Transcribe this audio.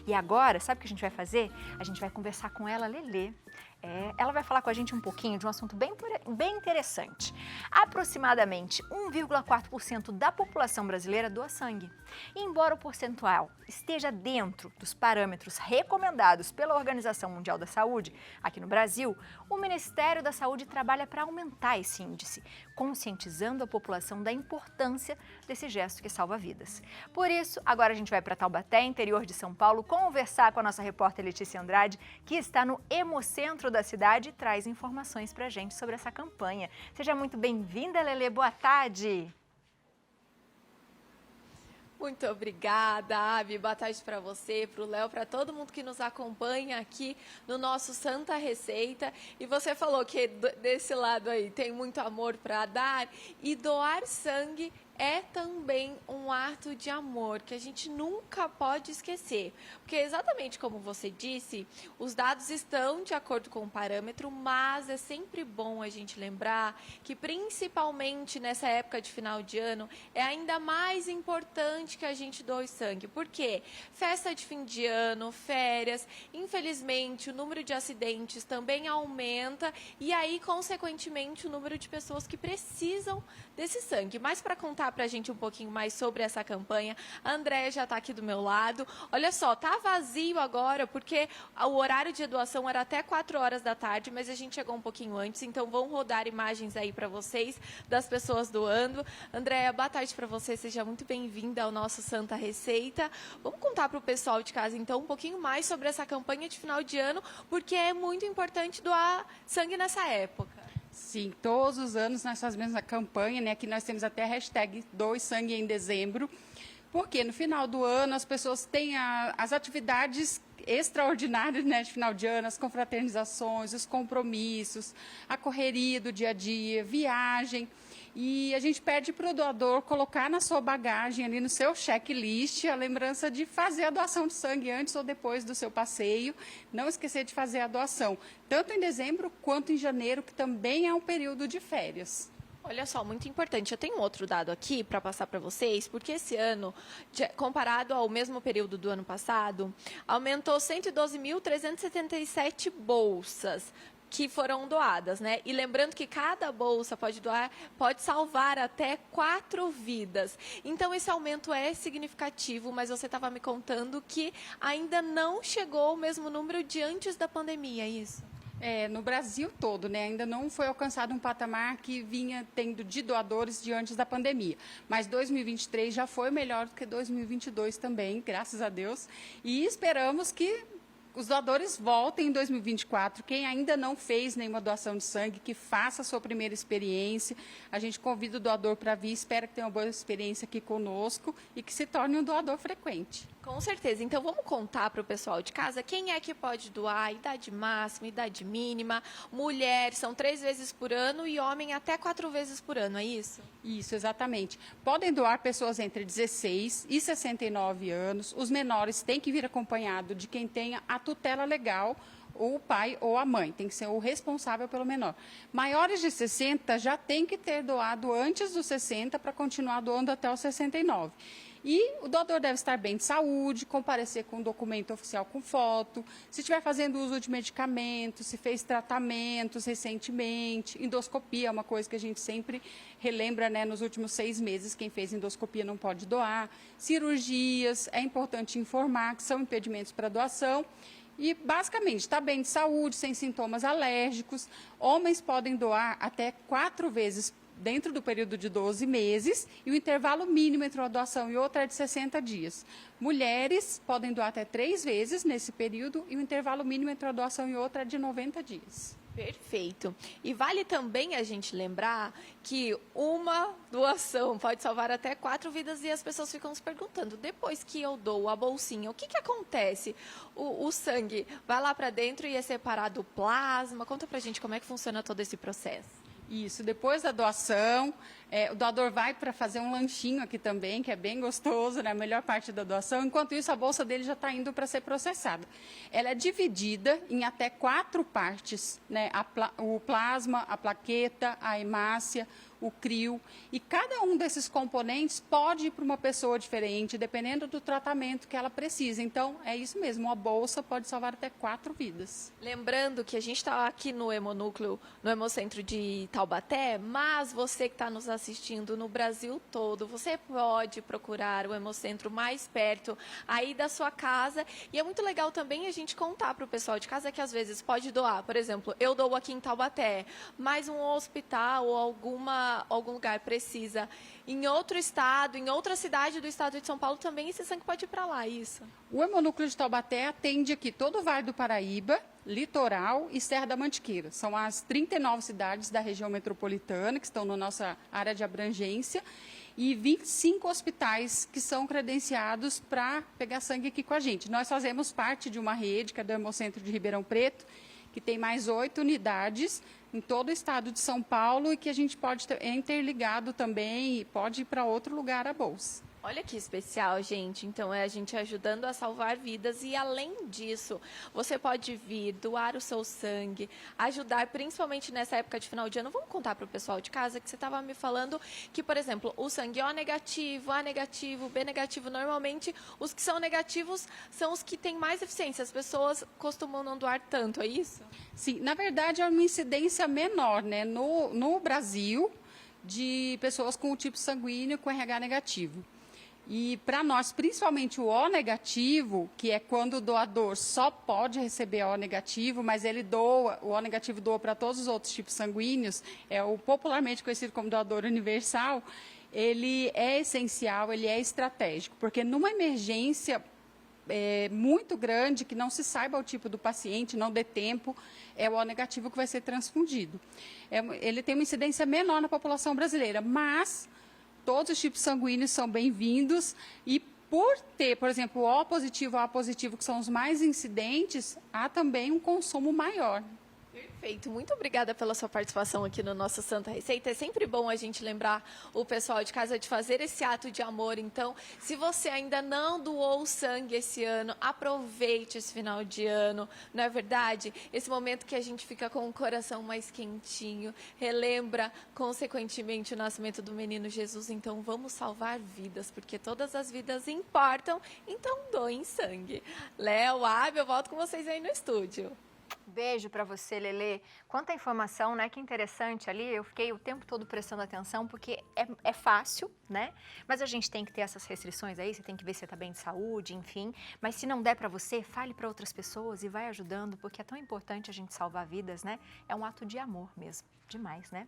E agora, sabe o que a gente vai fazer? A gente vai conversar com ela, Lelê. Ela vai falar com a gente um pouquinho de um assunto bem interessante. Aproximadamente 1,4% da população brasileira doa sangue. E embora o percentual esteja dentro dos parâmetros recomendados pela Organização Mundial da Saúde, aqui no Brasil, o Ministério da Saúde trabalha para aumentar esse índice, conscientizando a população da importância desse gesto que salva vidas. Por isso, agora a gente vai para Taubaté, interior de São Paulo, conversar com a nossa repórter Letícia Andrade, que está no Hemocentro da cidade e traz informações para a gente sobre essa campanha. Seja muito bem-vinda, Lelê. Boa tarde. Muito obrigada, Abi. Boa tarde para você, para o Léo, para todo mundo que nos acompanha aqui no nosso Santa Receita. E você falou que desse lado aí tem muito amor para dar, e doar sangue é também um ato de amor que a gente nunca pode esquecer. Porque exatamente como você disse, os dados estão de acordo com o parâmetro, mas é sempre bom a gente lembrar que principalmente nessa época de final de ano é ainda mais importante que a gente doe sangue. Por quê? Festa de fim de ano, férias, infelizmente o número de acidentes também aumenta e aí, consequentemente, o número de pessoas que precisam desse sangue. Mas para contar para a gente um pouquinho mais sobre essa campanha, a Andréia já está aqui do meu lado. Olha só, tá vazio agora porque o horário de doação era até 4 horas da tarde, mas a gente chegou um pouquinho antes, então vão rodar imagens aí para vocês das pessoas doando. Andréia, boa tarde para você, seja muito bem-vinda ao nosso Santa Receita. Vamos contar para o pessoal de casa então um pouquinho mais sobre essa campanha de final de ano, porque é muito importante doar sangue nessa época. Sim, todos os anos nós fazemos a campanha, né? Aqui nós temos até a hashtag Doe Sangue em Dezembro, porque no final do ano as pessoas têm as atividades extraordinárias, né, de final de ano, as confraternizações, os compromissos, a correria do dia a dia, viagem. E a gente pede para o doador colocar na sua bagagem, ali no seu checklist, a lembrança de fazer a doação de sangue antes ou depois do seu passeio. Não esquecer de fazer a doação, tanto em dezembro quanto em janeiro, que também é um período de férias. Olha só, muito importante. Eu tenho um outro dado aqui para passar para vocês, porque esse ano, comparado ao mesmo período do ano passado, aumentou 112.377 bolsas que foram doadas, né? E lembrando que cada bolsa pode salvar até 4 vidas. Então, esse aumento é significativo, mas você estava me contando que ainda não chegou o mesmo número de antes da pandemia, é isso? No Brasil todo, né? Ainda não foi alcançado um patamar que vinha tendo de doadores de antes da pandemia. Mas 2023 já foi melhor do que 2022 também, graças a Deus. E esperamos que os doadores voltem em 2024. Quem ainda não fez nenhuma doação de sangue, que faça a sua primeira experiência. A gente convida o doador para vir, espera que tenha uma boa experiência aqui conosco e que se torne um doador frequente. Com certeza. Então, vamos contar para o pessoal de casa quem é que pode doar, idade máxima, idade mínima, mulher, são 3 vezes por ano e homem até 4 vezes por ano, é isso? Isso, exatamente. Podem doar pessoas entre 16 e 69 anos. Os menores têm que vir acompanhado de quem tenha a tutela legal, ou o pai ou a mãe, tem que ser o responsável pelo menor. Maiores de 60 já tem que ter doado antes dos 60 para continuar doando até os 69. E o doador deve estar bem de saúde, comparecer com um documento oficial com foto, se estiver fazendo uso de medicamentos, se fez tratamentos recentemente, endoscopia é uma coisa que a gente sempre relembra, né, nos últimos 6 meses, quem fez endoscopia não pode doar, cirurgias, é importante informar que são impedimentos para doação. E, basicamente, está bem de saúde, sem sintomas alérgicos. Homens podem doar até 4 vezes dentro do período de 12 meses e o intervalo mínimo entre uma doação e outra é de 60 dias. Mulheres podem doar até 3 vezes nesse período e o intervalo mínimo entre uma doação e outra é de 90 dias. Perfeito. E vale também a gente lembrar que uma doação pode salvar até 4 vidas e as pessoas ficam se perguntando, depois que eu dou a bolsinha, o que acontece? O sangue vai lá para dentro e é separado o plasma? Conta pra gente como é que funciona todo esse processo. Isso, depois da doação, O doador vai para fazer um lanchinho aqui também, que é bem gostoso, né? A melhor parte da doação. Enquanto isso, a bolsa dele já está indo para ser processada. Ela é dividida em até 4 partes, né? O plasma, a plaqueta, a hemácia, o crio, e cada um desses componentes pode ir para uma pessoa diferente, dependendo do tratamento que ela precisa. Então, é isso mesmo, uma bolsa pode salvar até 4 vidas. Lembrando que a gente está aqui no Hemonúcleo, no Hemocentro de Taubaté, mas você que está nos assistindo no Brasil todo, você pode procurar o Hemocentro mais perto aí da sua casa. E é muito legal também a gente contar para o pessoal de casa que às vezes pode doar. Por exemplo, eu dou aqui em Taubaté, mas um hospital ou algum lugar precisa em outro estado, em outra cidade do estado de São Paulo também, esse sangue pode ir para lá, isso? O Hemonúcleo de Taubaté atende aqui todo o Vale do Paraíba, Litoral e Serra da Mantiqueira. São as 39 cidades da região metropolitana que estão na nossa área de abrangência e 25 hospitais que são credenciados para pegar sangue aqui com a gente. Nós fazemos parte de uma rede, que é do Hemocentro de Ribeirão Preto, que tem mais 8 unidades em todo o estado de São Paulo e que a gente pode ter interligado também e pode ir para outro lugar a bolsa. Olha que especial, gente. Então, é a gente ajudando a salvar vidas e, além disso, você pode vir, doar o seu sangue, ajudar, principalmente nessa época de final de ano. Vamos contar para o pessoal de casa que você estava me falando que, por exemplo, o sangue O negativo, A negativo, B negativo, normalmente os que são negativos são os que têm mais eficiência. As pessoas costumam não doar tanto, é isso? Sim, na verdade é uma incidência menor, né, no Brasil, de pessoas com o tipo sanguíneo com RH negativo. E para nós, principalmente o O negativo, que é quando o doador só pode receber O negativo, mas ele doa, o O negativo doa para todos os outros tipos sanguíneos, é o popularmente conhecido como doador universal, ele é essencial, ele é estratégico, porque numa emergência muito grande, que não se saiba o tipo do paciente, não dê tempo, é o O negativo que vai ser transfundido. Ele tem uma incidência menor na população brasileira, mas todos os tipos sanguíneos são bem-vindos e por ter, por exemplo, o O positivo e o A positivo, que são os mais incidentes, há também um consumo maior. Perfeito. Muito obrigada pela sua participação aqui no nosso Santa Receita. É sempre bom a gente lembrar o pessoal de casa de fazer esse ato de amor. Então, se você ainda não doou sangue esse ano, aproveite esse final de ano. Não é verdade? Esse momento que a gente fica com o coração mais quentinho, relembra, consequentemente, o nascimento do menino Jesus. Então, vamos salvar vidas, porque todas as vidas importam. Então, doem sangue. Léo, Abby, eu volto com vocês aí no estúdio. Beijo para você, Lelê. Quanta informação, né? Que interessante ali. Eu fiquei o tempo todo prestando atenção, porque é fácil, né? Mas a gente tem que ter essas restrições aí, você tem que ver se você está bem de saúde, enfim. Mas se não der para você, fale para outras pessoas e vai ajudando, porque é tão importante a gente salvar vidas, né? É um ato de amor mesmo. Demais, né?